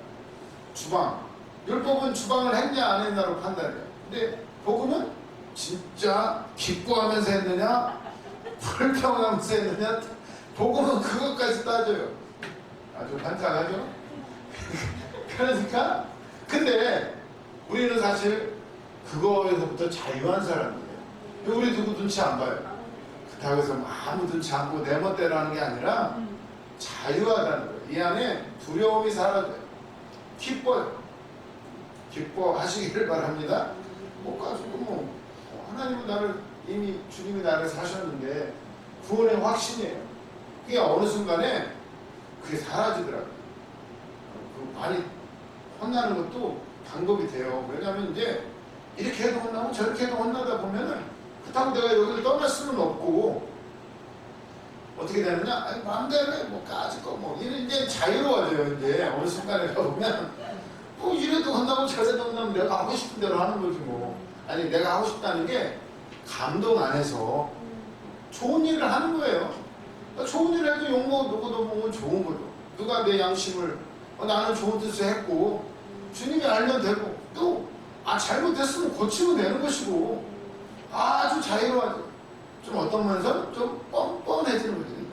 주방. 율법은 주방을 했냐 안 했냐로 판단해요. 근데 복음은 진짜 기뻐하면서 했느냐 불평하면서 했느냐, 복음은 그것까지 따져요. 아주 반짝하죠? 그러니까 근데 우리는 사실 그거에서부터 자유한 사람이에요. 우리 누구 눈치 안 봐요. 그렇다고 해서 아무 눈치 안 보고 내 멋대로 하는 게 아니라 자유하다는 거예요. 이 안에 두려움이 사라져요. 기뻐요. 기뻐하시기를 바랍니다. 못 가지고 하나님은 나를 이미 주님이 나를 사셨는데 구원의 확신이에요. 그게 어느 순간에 그게 사라지더라고요. 많이 혼나는 것도 방법이 돼요. 왜냐하면 이제 이렇게 해도 혼나고 저렇게 해도 혼나다 보면은 그렇다고 내가 여기를 떠날 수는 없고 어떻게 되느냐? 아니, 마음대로 해. 뭐 까짓 거 이제 자유로워져요. 이제 어느 순간에 가보면 이래도 혼나고 저래도 혼나면 내가 하고 싶은 대로 하는 거지 뭐. 아니 내가 하고 싶다는 게 감동 안에서 좋은 일을 하는 거예요. 좋은 일을 해도 욕먹어도 먹으면 좋은 거죠. 누가 내 양심을 나는 좋은 뜻을 했고 주님이 알면 되고 또 잘못했으면 고치면 되는 것이고 아주 자유로워져. 좀 어떤 면에서 좀 뻔뻔해지는 거지.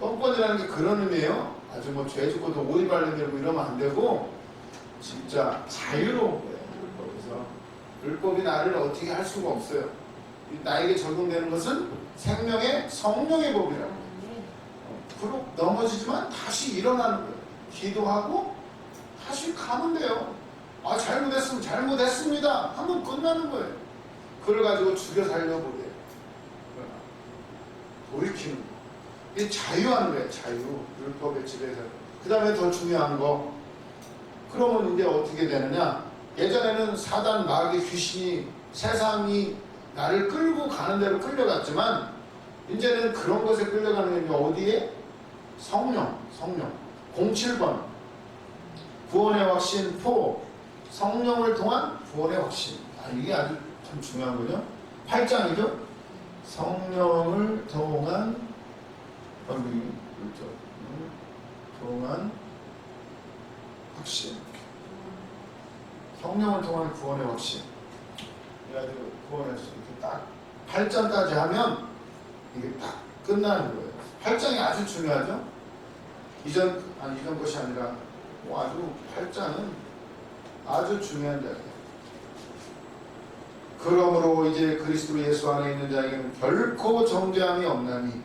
뻔뻔이라는 게 그런 의미예요. 아주 죄 짓고도 오리 발리고 이러면 안 되고 진짜 자유로운 거예요. 율법에서. 율법이 나를 어떻게 할 수가 없어요. 나에게 적용되는 것은 생명의 성령의 법이라고. 그로 넘어지지만 다시 일어나는 거예요. 기도하고 다시 가면 돼요. 잘못했으면 잘못했습니다 하면 끝나는 거예요. 그걸 가지고 죽여 살려고 그래요. 돌이키는 거. 이게 자유하는 거예요. 자유. 율법의 집에서. 그 다음에 더 중요한 거. 그러면 이제 어떻게 되느냐? 예전에는 사단, 마귀, 귀신이 세상이 나를 끌고 가는 대로 끌려갔지만 이제는 그런 것에 끌려가는 게 어디에? 성령. 07번 구원의 확신 4 성령을 통한 구원의 확신. 이게 아주 참 중요한 거죠. 8장이죠. 성령을 통한 확신. 성령을 통한 구원의 확신. 그래가지고 구원의 확신 이렇게 딱 8장까지 하면 이게 딱 끝나는 거예요. 8장이 아주 중요하죠. 이전 것이 아니라 아주 8장은 아주 중요한 자리예요. 그러므로 이제 그리스도 예수 안에 있는 자에게는 결코 정죄함이 없나니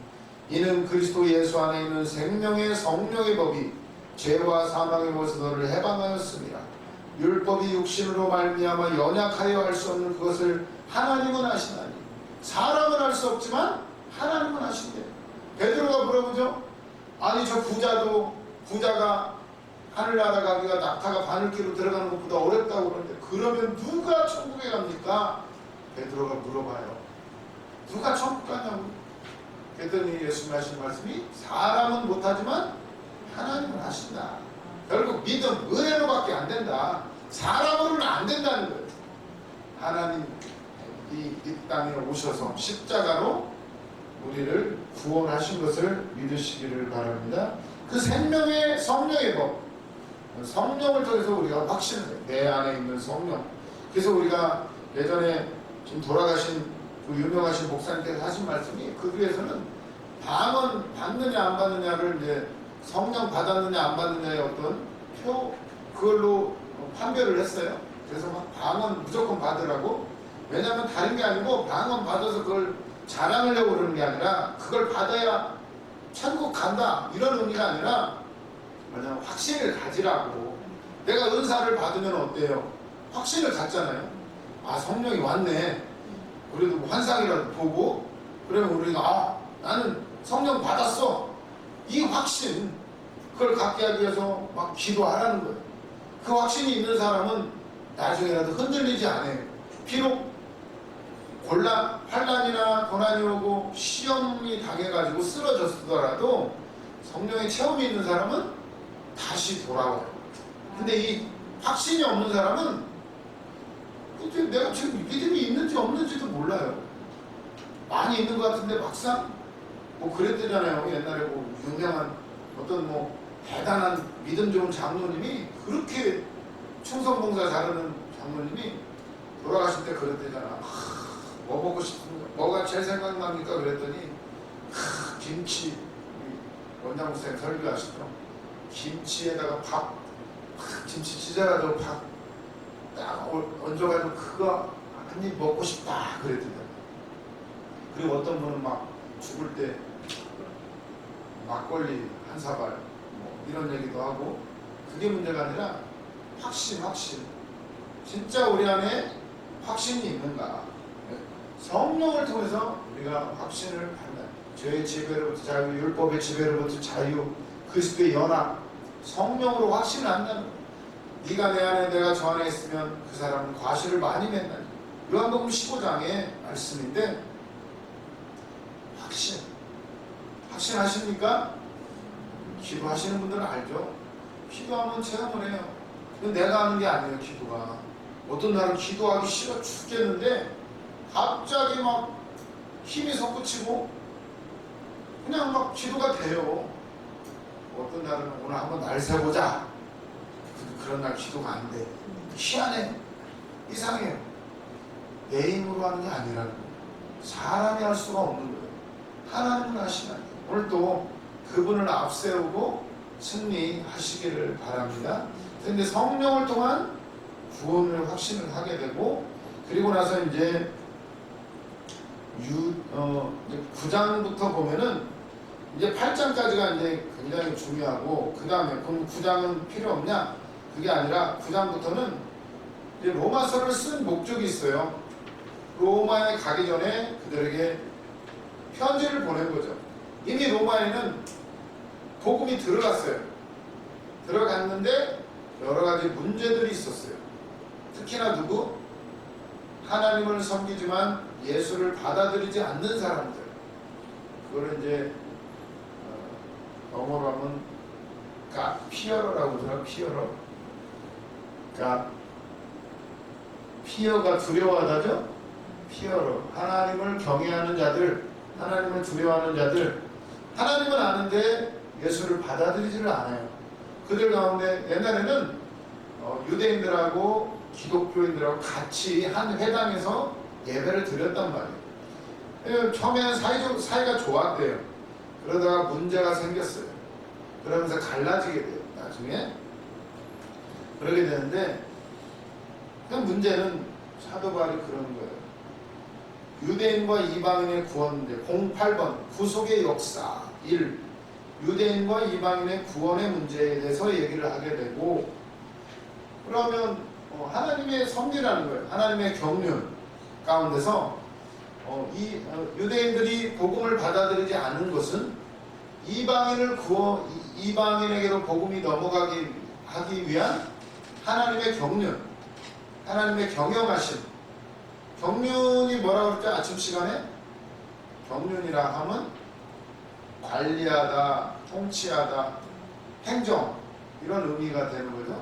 이는 그리스도 예수 안에 있는 생명의 성령의 법이 죄와 사망의 법에서 너를 해방하였습니다. 율법이 육신으로 말미암아 연약하여 할 수 없는 그것을 하나님은 하시나니 사람은 할 수 없지만 하나님은 하신대요. 베드로가 물어보죠. 아니 저 부자가 하늘나라 가기가 낙타가 바늘기로 들어가는 것보다 어렵다고 그러는데 그러면 누가 천국에 갑니까? 베드로가 물어봐요. 누가 천국 가냐고. 그랬더니 예수님 하신 말씀이 사람은 못하지만 하나님은 하신다. 결국 믿음, 은혜로밖에 안 된다. 사람으로는 안 된다는 거예요. 하나님 이 땅에 오셔서 십자가로 우리를 구원하신 것을 믿으시기를 바랍니다. 그 생명의 성령의 법, 성령을 통해서 우리가 확신을 해요. 내 안에 있는 성령. 그래서 우리가 예전에 좀 돌아가신 그 유명하신 목사님께서 하신 말씀이 그 위에서는 방언 받느냐 안 받느냐를 이제 성령 받았느냐 안 받느냐의 어떤 표 그걸로 판별을 했어요. 그래서 막 방언 무조건 받으라고. 왜냐하면 다른 게 아니고 방언 받아서 그걸 자랑하려고 그러는 게 아니라 그걸 받아야 천국 간다 이런 의미가 아니라 뭐냐면 확신을 가지라고. 내가 은사를 받으면 어때요? 확신을 갖잖아요. 성령이 왔네. 그래도 뭐 환상이라도 보고 그러면 우리가 나는 성령 받았어. 이 확신 그걸 갖게 하기 위해서 막 기도하라는 거예요. 그 확신이 있는 사람은 나중에라도 흔들리지 않아요. 비록 환난이나 고난이 오고 시험이 당해가지고 쓰러졌더라도 성령의 체험이 있는 사람은 다시 돌아와요. 근데 이 확신이 없는 사람은 이제 내가 지금 믿음이 있는지 없는지도 몰라요. 많이 있는 것 같은데 막상 뭐 그랬대잖아요. 옛날에 뭐 유명한 어떤 뭐 대단한 믿음 좋은 장로님이, 그렇게 충성봉사 잘하는 장로님이 돌아가실 때 그랬대잖아. 뭐 먹고 싶은가, 뭐가 제일 생각납니까? 그랬더니 김치, 원장 목사님 설교하시죠. 김치에다가 밥, 김치 찢어가지고 밥 딱 얹어가지고 그거 한 입 먹고 싶다 그랬더니. 그리고 어떤 분은 막 죽을 때 막걸리 한 사발 뭐 이런 얘기도 하고. 그게 문제가 아니라 확신. 진짜 우리 안에 확신이 있는가. 성령을 통해서 우리가 확신을 받는, 죄의 지배로부터 자유, 율법의 지배로부터 자유, 그리스도의 연합, 성령으로 확신을 한다는 거예요. 네가 내 안에 내가 저 안에 있으면 그 사람은 과실을 많이 맺나니. 요한복음 15장의 말씀인데, 확신하십니까? 기도하시는 분들은 알죠. 기도하면 체험을 해요. 근데 내가 하는 게 아니에요. 기도가 어떤 날은 기도하기 싫어 죽겠는데 갑자기 막 힘이 솟구치고 그냥 막 기도가 돼요. 어떤 날은 오늘 한번 날 세보자. 그런 날 기도가 안 돼. 희한해. 이상해요. 내 힘으로 하는 게 아니라는 거예요. 사람이 할 수가 없는 거예요. 하나님은 하시나요. 오늘 또 그분을 앞세우고 승리하시기를 바랍니다. 그런데 성령을 통한 구원을 확신을 하게 되고, 그리고 나서 이제 9장부터 보면은 이제 8장까지가 이제 굉장히 중요하고, 그 다음에 그럼 9장은 필요 없냐? 그게 아니라 9장부터는 이제 로마서를 쓴 목적이 있어요. 로마에 가기 전에 그들에게 편지를 보낸 거죠. 이미 로마에는 복음이 들어갔어요. 들어갔는데 여러 가지 문제들이 있었어요. 특히나 누구? 하나님을 섬기지만 예수를 받아들이지 않는 사람들. 그거를 이제 영어로 하면 피어러라고 그러더라고요. 피어가 두려워하다죠? 피어러. 하나님을 경외하는 자들, 하나님을 두려워하는 자들, 하나님은 아는데 예수를 받아들이지를 않아요. 그들 가운데 옛날에는 유대인들하고 기독교인들하고 같이 한 회당에서 예배를 드렸단 말이에요. 처음에는 사이가 좋았대요. 그러다가 문제가 생겼어요. 그러면서 갈라지게 돼요. 나중에 그러게 되는데, 그 문제는 사도 바울이 그런 거예요. 유대인과 이방인의 구원, 08번 구속의 역사 1, 유대인과 이방인의 구원의 문제에 대해서 얘기를 하게 되고, 그러면 하나님의 섭리라는 거예요. 하나님의 경륜 가운데서 유대인들이 복음을 받아들이지 않은 것은 이방인에게로 복음이 넘어가기 하기 위한 하나님의 경륜, 하나님의 경영하심. 경륜이 뭐라고 그랬죠? 아침 시간에 경륜이라 하면 관리하다, 통치하다, 행정, 이런 의미가 되는 거죠.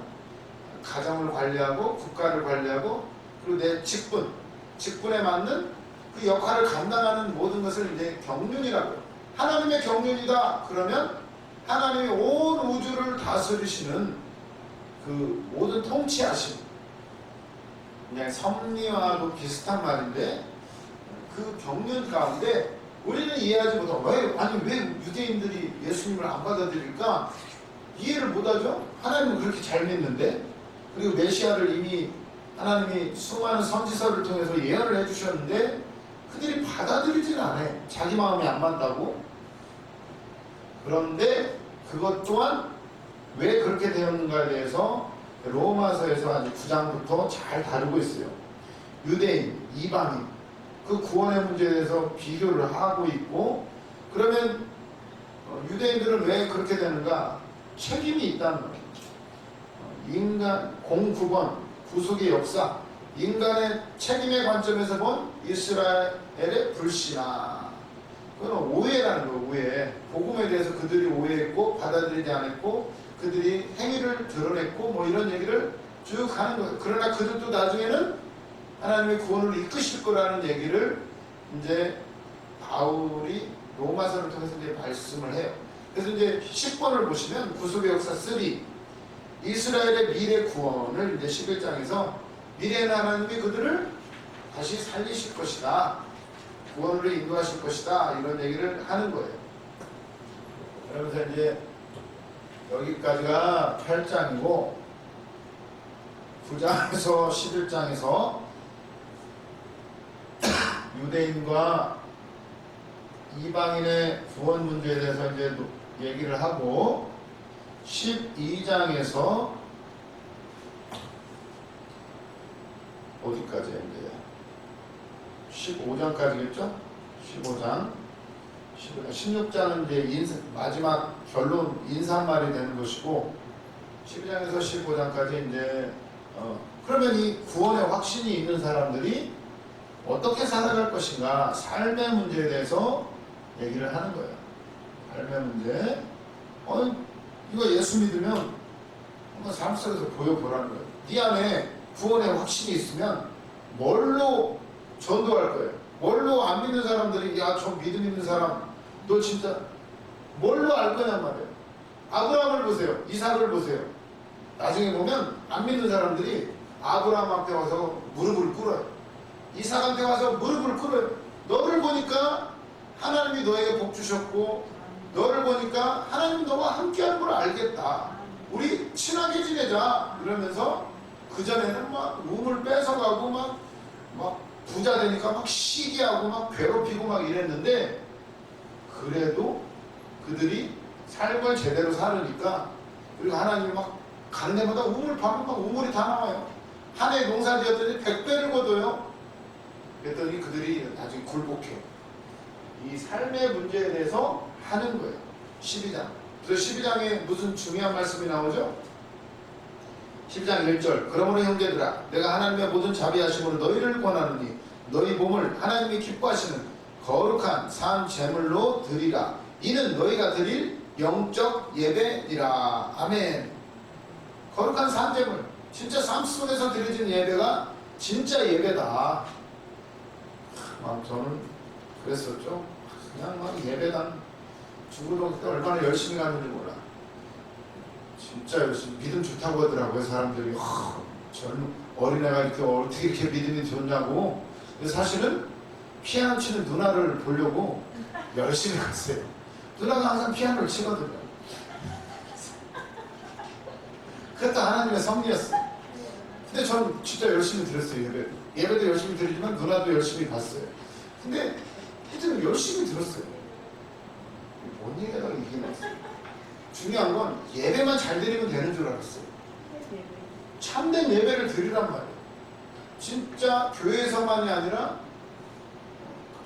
가정을 관리하고 국가를 관리하고, 그리고 내 직분에 맞는 그 역할을 감당하는 모든 것을 이제 경륜이라고 해요. 하나님의 경륜이다 그러면 하나님이 온 우주를 다스리시는 그 모든 통치하심, 그냥 섭리와도 비슷한 말인데, 그 경륜 가운데 우리는 이해하지 못하고, 왜 유대인들이 예수님을 안 받아들일까? 이해를 못하죠. 하나님은 그렇게 잘 믿는데, 그리고 메시아를 이미 하나님이 수많은 선지서를 통해서 예언을 해주셨는데 그들이 받아들이지는 않아요. 자기 마음이 안 맞다고. 그런데 그것 또한 왜 그렇게 되었는가에 대해서 로마서에서 아주 9장부터 잘 다루고 있어요. 유대인, 이방인, 그 구원의 문제에 대해서 비교를 하고 있고, 그러면 유대인들은 왜 그렇게 되는가? 책임이 있다는 거예요. 인간 09번 구속의 역사, 인간의 책임의 관점에서 본 이스라엘의 불신앙. 그건 오해라는 거예요. 오해. 복음에 대해서 그들이 오해했고 받아들이지 않았고 그들이 행위를 드러냈고 뭐 이런 얘기를 쭉 하는 거예요. 그러나 그들도 나중에는 하나님의 구원을 이끄실 거라는 얘기를 이제 바울이 로마서를 통해서 이제 말씀을 해요. 그래서 이제 10번을 보시면 구속의 역사 3 이스라엘의 미래 구원을 이제 11장에서 미래의 하나님이 그들을 다시 살리실 것이다. 구원으로 인도하실 것이다. 이런 얘기를 하는 거예요. 그러면서 이제 여기까지가 8장이고 9장에서 11장에서 유대인과 이방인의 구원 문제에 대해서 이제 얘기를 하고 12장에서 어디까지예요? 이제 15장까지겠죠? 15장 16장은 이제 마지막 결론 인사말이 되는 것이고 12장에서 15장까지 이제 그러면 이 구원의 확신이 있는 사람들이 어떻게 살아갈 것인가 삶의 문제에 대해서 얘기를 하는 거예요. 삶의 문제. 이거 예수 믿으면 한번 삶 속에서 보여보라는 거예요. 네 안에 구원의 확신이 있으면 뭘로 전도할 거예요. 뭘로 안 믿는 사람들이 야 저 믿음 있는 사람 너 진짜 뭘로 알 거냔 말이에요. 아브라함을 보세요. 이삭을 보세요. 나중에 보면 안 믿는 사람들이 아브라함한테 와서 무릎을 꿇어요. 이삭한테 와서 무릎을 꿇어요. 너를 보니까 하나님이 너에게 복 주셨고 너를 보니까 하나님 너와 함께하는 걸 알겠다. 우리 친하게 지내자 이러면서 그전에는 막 우물 뺏어가고 막 부자 되니까 막 시기하고 막 괴롭히고 막 이랬는데 그래도 그들이 삶을 제대로 살으니까 그리고 하나님이 막 가는 데마다 우물 파면 막 우물이 다 나와요. 한 해 농사 지었더니 100배를 거둬요. 그랬더니 그들이 나중에 굴복해요. 이 삶의 문제에 대해서 하는 거예요. 12장. 그래서 12장에 무슨 중요한 말씀이 나오죠? 12장 1절. 그러므로 형제들아 내가 하나님의 모든 자비하심으로 너희를 권하노니 너희 몸을 하나님이 기뻐하시는 거룩한 산 제물로 드리라. 이는 너희가 드릴 영적 예배니라. 아멘. 거룩한 산 제물. 진짜 삶 속에서 드려진 예배가 진짜 예배다. 저는 그랬었죠. 그냥 막 예배당 죽으러 그때 얼마나 열심히 갔는지 몰라. 진짜 열심히 믿음 좋다고 하더라고요. 사람들이 젊은 어린애가 어떻게 이렇게 믿음이 좋냐고. 근데 사실은 피아노 치는 누나를 보려고 열심히 갔어요. 누나가 항상 피아노를 치거든요. 그것도 하나님의 섭리였어요. 근데 저는 진짜 열심히 들었어요. 예배도 열심히 드리지만 누나도 열심히 봤어요. 근데 하여튼 열심히 들었어요. 뭔 얘기하다가 이게 나왔어요. 중요한 건 예배만 잘 드리면 되는 줄 알았어요. 참된 예배를 드리란 말이에요. 진짜 교회에서만이 아니라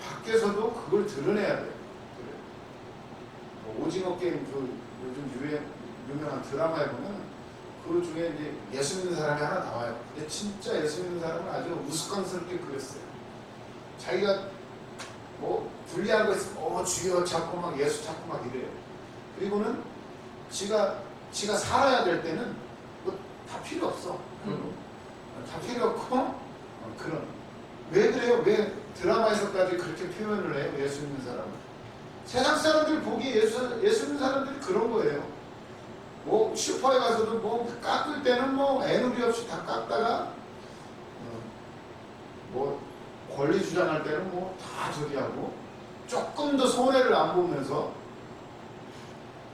밖에서도 그걸 드러내야 돼요. 오징어 게임 요즘 유명한 드라마에 보면 그 중에 이제 예수 믿는 사람이 하나 나와요. 근데 진짜 예수 믿는 사람은 아주 우스꽝스럽게 그렸어요. 자기가 뭐 불리한 거 있으면 주여 찾고 막 예수 찾고 막 이래요. 그리고는 지가 살아야 될 때는 뭐 다 필요 없어. 다 필요 없고 그런. 왜 그래요? 왜 드라마에서까지 그렇게 표현을 해요? 예수 믿는 사람은. 세상 사람들 보기에 예수 믿는 사람들이 그런 거예요. 뭐 슈퍼에 가서도 뭐 깎을 때는 뭐 애누리 없이 다 깎다가 뭐 권리 주장할 때는 뭐 다 저기 하고 조금 더 손해를 안 보면서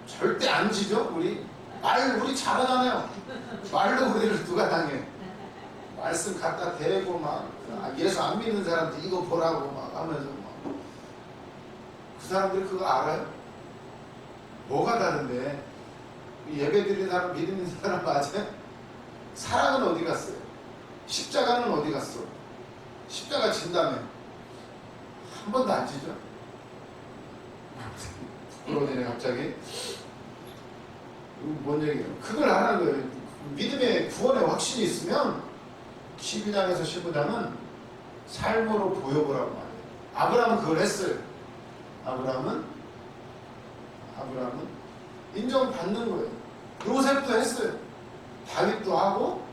절대 안 지죠. 우리 잘하잖아요. 말로 우리를 누가 당해. 말씀 갖다 대고 막 예수 안 믿는 사람들 이거 보라고 막 하면서 막. 그 사람들이 그거 알아요? 뭐가 다른데? 예배 드리는 사람, 믿음 있는 사람 맞아요? 사랑은 어디 갔어요? 십자가는 어디 갔어? 십자가 진다며 한 번도 안 지죠? 부끄러워지네 갑자기. 뭔 얘기예요? 그걸 하는 거예요. 믿음의 구원의 확신이 있으면 12장에서 15장은 삶으로 보여보라고 말해요. 아브라함은 그걸 했어요. 아브라함은 인정받는 거예요. 요셉도 했어요. 다윗도 하고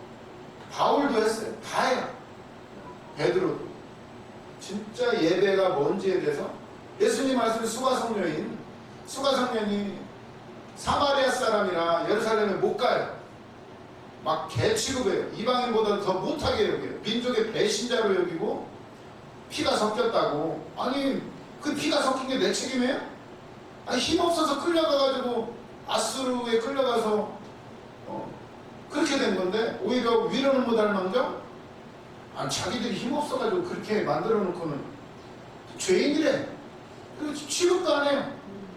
바울도 했어요. 다 해요. 베드로도. 진짜 예배가 뭔지에 대해서 예수님 말씀에 수가성녀이 사마리아 사람이라 예루살렘에 못 가요. 막 개 취급해요. 이방인보다 더 못하게 여겨요. 민족의 배신자로 여기고 피가 섞였다고. 아니 그 피가 섞인 게 내 책임이에요? 아니 힘없어서 끌려가가지고 아수르에 끌려가서 그렇게 된 건데 오히려 위로는 못할 망정 아니 자기들이 힘없어가지고 그렇게 만들어 놓고는 죄인이래. 그리고 취급도 안 해요.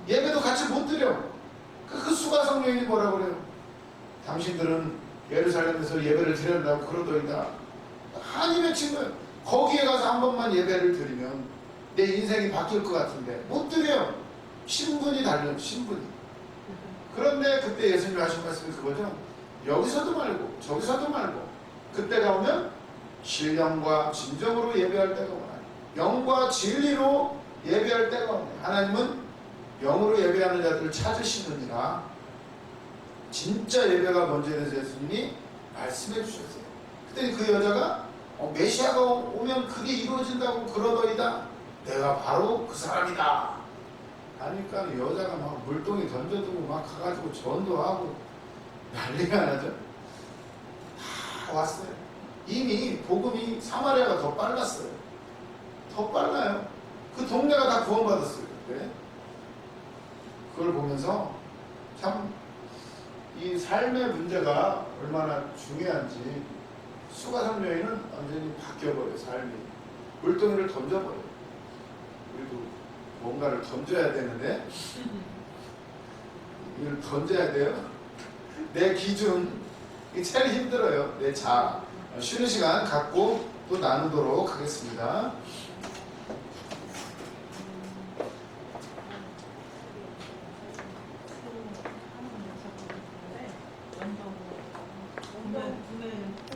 예배도 같이 못 드려. 그 수가성녀인이 뭐라고 그래요? 당신들은 예루살렘에서 예배를 드린다고 그러더이다. 한이 맺힌 거예요. 거기에 가서 한 번만 예배를 드리면 내 인생이 바뀔 것 같은데 못 드려요. 신분이 달라요. 신분이. 그런데 그때 예수님이 하신 말씀이 그거죠. 여기서도 말고 저기서도 말고 그때가 오면 신령과 진정으로 예배할 때가 오나요. 영과 진리로 예배할 때가 오나요. 하나님은 영으로 예배하는 자들을 찾으시느니라. 진짜 예배가 뭔지에 대해서 예수님이 말씀해 주셨어요. 그때 그 여자가 메시아가 오면 그게 이루어진다고 그러더이다. 내가 바로 그 사람이다. 하니까 여자가 막 물동이 던져두고 막 가가지고 전도하고 난리가 나죠. 다 왔어요. 이미 복음이 사마리아가 더 빨랐어요. 더 빨라요. 그 동네가 다 구원받았어요. 그때. 그걸 보면서 참 이 삶의 문제가 얼마나 중요한지 수가성녀인은 완전히 바뀌어버려요. 삶이. 물동이를 던져버려요. 우리도 뭔가를 던져야 되는데 이걸 던져야 돼요. 내 기준 이게 제일 힘들어요. 내 자 쉬는 시간 갖고 또 나누도록 하겠습니다. 네.